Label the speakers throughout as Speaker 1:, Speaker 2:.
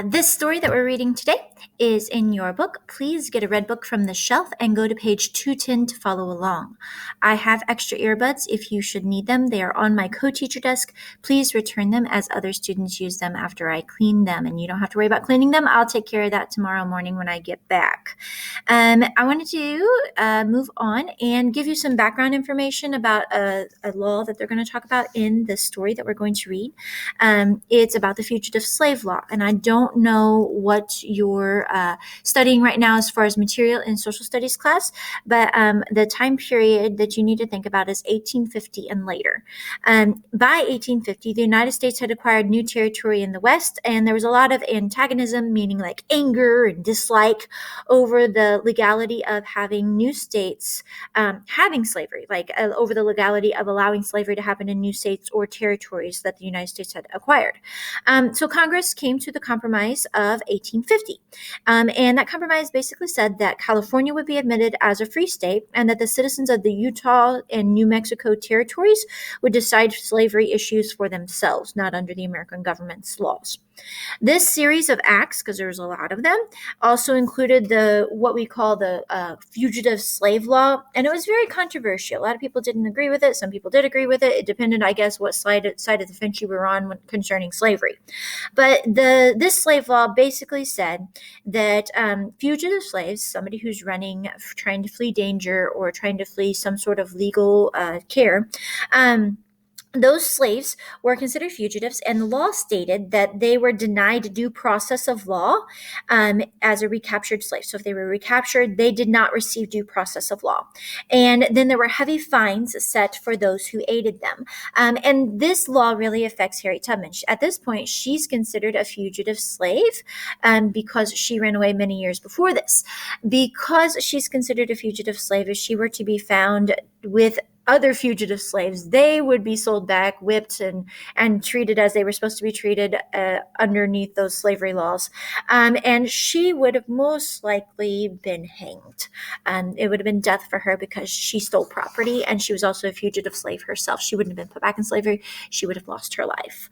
Speaker 1: This story that we're reading today is in your book. Please get a red book from the shelf and go to page 210 to follow along. I have extra earbuds if you should need them. They are on my co-teacher desk. Please return them as other students use them after I clean them, and you don't have to worry about cleaning them. I'll take care of that tomorrow morning when I get back. I wanted to move on and give you some background information about a law that they're going to talk about in the story that we're going to read. It's about the fugitive slave law, and I don't know what you're studying right now as far as material in social studies class, but the time period that you need to think about is 1850 and later. By 1850, the United States had acquired new territory in the West, and there was a lot of antagonism, meaning like anger and dislike over the legality of having new states having slavery, over the legality of allowing slavery to happen in new states or territories that the United States had acquired. So Congress came to the compromise of 1850. And that compromise basically said that California would be admitted as a free state and that the citizens of the Utah and New Mexico territories would decide slavery issues for themselves, not under the American government's laws. This series of acts, because there was a lot of them, also included what we call the fugitive slave law, and it was very controversial. A lot of people didn't agree with it. Some people did agree with it. It depended, I guess, what side of the fence you were on concerning slavery. But this slave law basically said that fugitive slaves, somebody who's trying to flee danger or trying to flee some sort of legal care, those slaves were considered fugitives, and the law stated that they were denied due process of law as a recaptured slave. So if they were recaptured, they did not receive due process of law. And then there were heavy fines set for those who aided them. And this law really affects Harriet Tubman. At this point, she's considered a fugitive slave because she ran away many years before this. Because she's considered a fugitive slave, if she were to be found with other fugitive slaves, they would be sold back, whipped, and treated as they were supposed to be treated underneath those slavery laws. And she would have most likely been hanged. It would have been death for her because she stole property, and she was also a fugitive slave herself. She wouldn't have been put back in slavery. She would have lost her life.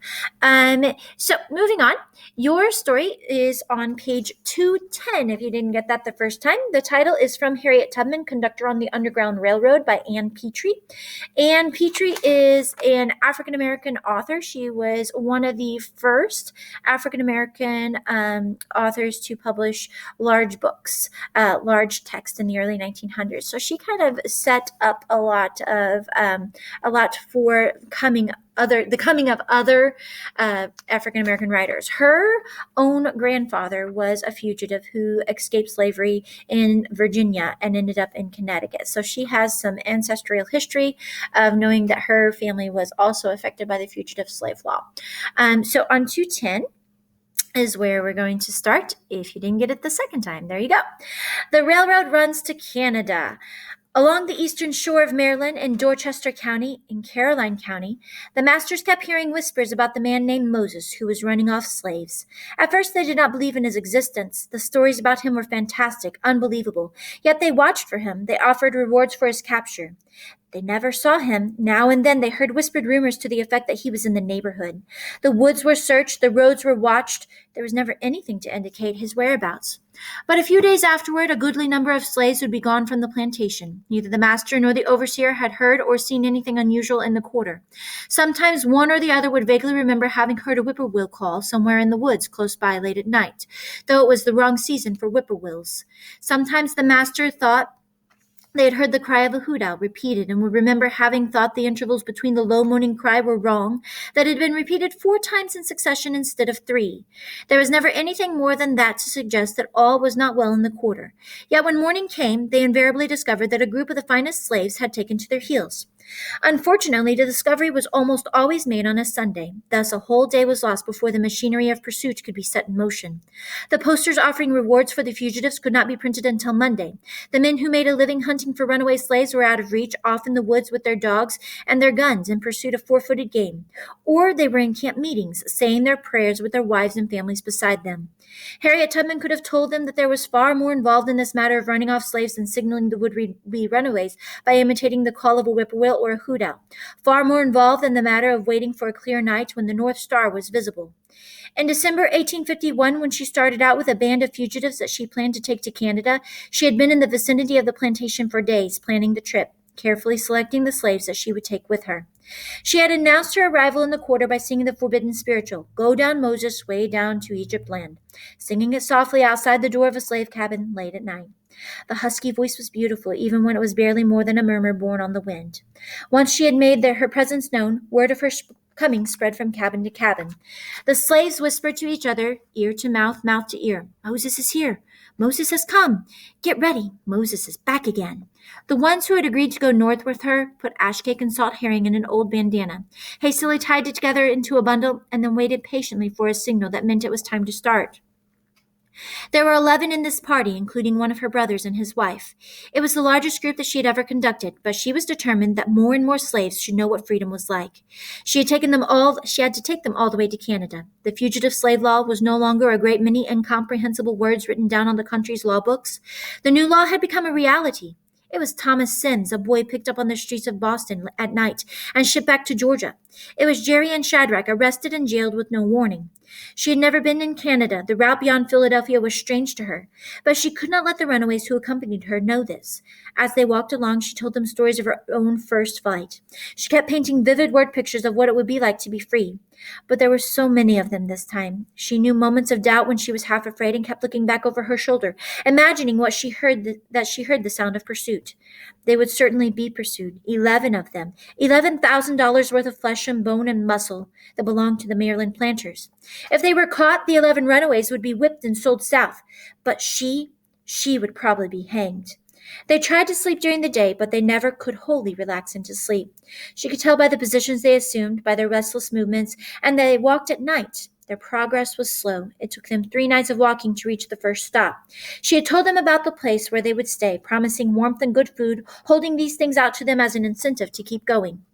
Speaker 1: So moving on, your story is on page 210. If you didn't get that the first time, the title is from Harriet Tubman, Conductor on the Underground Railroad by Anne Petry. Anne Petry is an African-American author. She was one of the first African-American authors to publish large books, large text in the early 1900s. So she kind of set up a lot for the coming of other African-American writers. Her own grandfather was a fugitive who escaped slavery in Virginia and ended up in Connecticut. So she has some ancestral history of knowing that her family was also affected by the fugitive slave law. So on 210 is where we're going to start. If you didn't get it the second time, there you go. The railroad runs to Canada. Along the eastern shore of Maryland in Dorchester County, in Caroline County, the masters kept hearing whispers about the man named Moses who was running off slaves. At first, they did not believe in his existence. The stories about him were fantastic, unbelievable. Yet they watched for him. They offered rewards for his capture. They never saw him. Now and then they heard whispered rumors to the effect that he was in the neighborhood. The woods were searched, the roads were watched. There was never anything to indicate his whereabouts. But a few days afterward, a goodly number of slaves would be gone from the plantation. Neither the master nor the overseer had heard or seen anything unusual in the quarter. Sometimes one or the other would vaguely remember having heard a whippoorwill call somewhere in the woods close by late at night, though it was the wrong season for whippoorwills. Sometimes the master thought they had heard the cry of a hoot owl repeated and would remember having thought the intervals between the low moaning cry were wrong, that it had been repeated 4 times in succession instead of 3. There was never anything more than that to suggest that all was not well in the quarter. Yet when morning came, they invariably discovered that a group of the finest slaves had taken to their heels. Unfortunately, the discovery was almost always made on a Sunday. Thus, a whole day was lost before the machinery of pursuit could be set in motion. The posters offering rewards for the fugitives could not be printed until Monday. The men who made a living hunting for runaway slaves were out of reach, off in the woods with their dogs and their guns in pursuit of 4-footed game. Or they were in camp meetings, saying their prayers with their wives and families beside them. Harriet Tubman could have told them that there was far more involved in this matter of running off slaves than signaling the would-be runaways by imitating the call of a whippoorwill or a hoot owl, far more involved than the matter of waiting for a clear night when the North Star was visible. In December 1851, when she started out with a band of fugitives that she planned to take to Canada, she had been in the vicinity of the plantation for days, planning the trip, carefully selecting the slaves that she would take with her. She had announced her arrival in the quarter by singing the forbidden spiritual, "Go down, Moses, way down to Egypt land," singing it softly outside the door of a slave cabin late at night. The husky voice was beautiful, even when it was barely more than a murmur borne on the wind. Once she had made her presence known, word of her coming spread from cabin to cabin. The slaves whispered to each other, ear to mouth to ear, "Moses is here. Moses has come. Get ready. Moses is back again." The ones who had agreed to go north with her put ash cake and salt herring in an old bandana, hastily tied it together into a bundle, and then waited patiently for a signal that meant it was time to start. There were 11 in this party, including one of her brothers and his wife. It was the largest group that she had ever conducted, but she was determined that more and more slaves should know what freedom was like. She had to take them all the way to Canada. The fugitive slave law was no longer a great many incomprehensible words written down on the country's law books. The new law had become a reality. It was Thomas Sims, a boy picked up on the streets of Boston at night and shipped back to Georgia. It was Jerry and Shadrach, arrested and jailed with no warning. She had never been in Canada. The route beyond Philadelphia was strange to her, but she could not let the runaways who accompanied her know this. As they walked along, she told them stories of her own first flight. She kept painting vivid word pictures of what it would be like to be free. But there were so many of them this time. She knew moments of doubt when she was half afraid and kept looking back over her shoulder, imagining that she heard the sound of pursuit. They would certainly be pursued, 11 of them, $11,000 worth of flesh and bone and muscle that belonged to the Maryland planters. If they were caught, the 11 runaways would be whipped and sold south, but she would probably be hanged. They tried to sleep during the day, but they never could wholly relax into sleep. She could tell by the positions they assumed, by their restless movements, and they walked at night. Their progress was slow. It took them 3 nights of walking to reach the first stop. She had told them about the place where they would stay, promising warmth and good food, holding these things out to them as an incentive to keep going.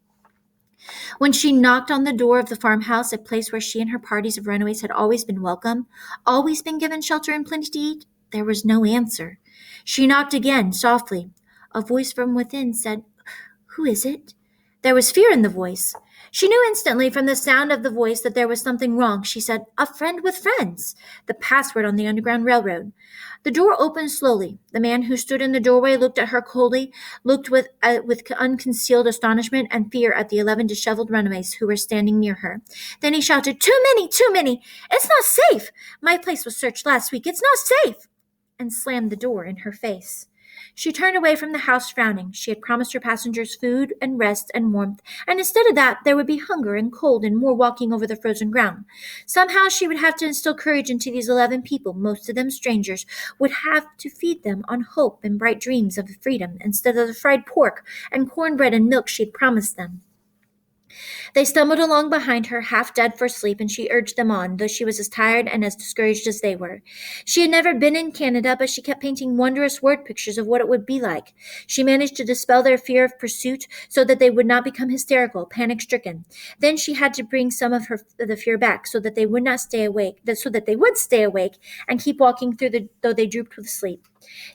Speaker 1: When she knocked on the door of the farmhouse, a place where she and her parties of runaways had always been welcome, always been given shelter and plenty to eat, there was no answer. She knocked again, softly. A voice from within said, "Who is it?" There was fear in the voice. She knew instantly from the sound of the voice that there was something wrong. She said, "A friend with friends," the password on the Underground Railroad. The door opened slowly. The man who stood in the doorway looked at her coldly, looked with unconcealed astonishment and fear at the 11 disheveled runaways who were standing near her. Then he shouted, "Too many, too many! It's not safe! My place was searched last week. It's not safe!" and slammed the door in her face. She turned away from the house frowning. She had promised her passengers food and rest and warmth, and instead of that, there would be hunger and cold and more walking over the frozen ground. Somehow she would have to instill courage into these 11 people, most of them strangers, would have to feed them on hope and bright dreams of freedom instead of the fried pork and cornbread and milk she had promised them. They stumbled along behind her, half dead for sleep, and she urged them on, though she was as tired and as discouraged as they were. She had never been in Canada, but she kept painting wondrous word pictures of what it would be like. She managed to dispel their fear of pursuit so that they would not become hysterical, panic-stricken. Then she had to bring some of the fear back so that they would stay awake and keep walking though they drooped with sleep.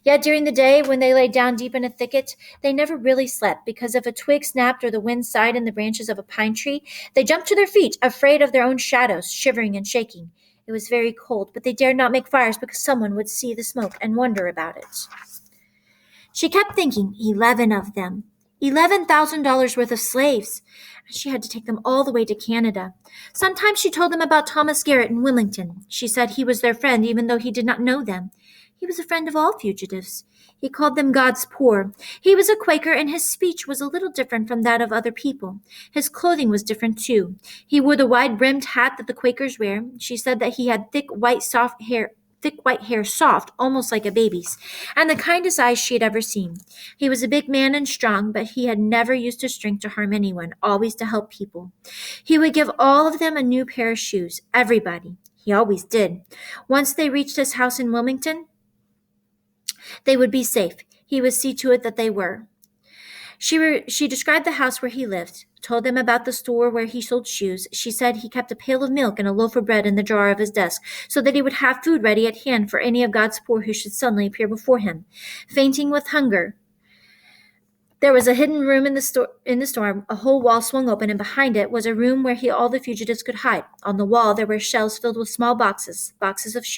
Speaker 1: Yet during the day, when they lay down deep in a thicket, they never really slept, because if a twig snapped or the wind sighed in the branches of a pine tree, they jumped to their feet, afraid of their own shadows, shivering and shaking. It was very cold, but they dared not make fires because someone would see the smoke and wonder about it. She kept thinking, 11 of them, $11,000 worth of slaves. She had to take them all the way to Canada. Sometimes she told them about Thomas Garrett in Wilmington. She said he was their friend, even though he did not know them. He was a friend of all fugitives. He called them God's poor. He was a Quaker, and his speech was a little different from that of other people. His clothing was different, too. He wore the wide-brimmed hat that the Quakers wear. She said that he had thick white hair, soft, almost like a baby's, and the kindest eyes she had ever seen. He was a big man and strong, but he had never used his strength to harm anyone, always to help people. He would give all of them a new pair of shoes, everybody. He always did. Once they reached his house in Wilmington, they would be safe. He would see to it that they were. She described the house where he lived, told them about the store where he sold shoes. She said he kept a pail of milk and a loaf of bread in the drawer of his desk, so that he would have food ready at hand for any of God's poor who should suddenly appear before him, fainting with hunger. There was a hidden room in the storm. A whole wall swung open, and behind it was a room where all the fugitives could hide. On the wall there were shelves filled with small boxes of shoes.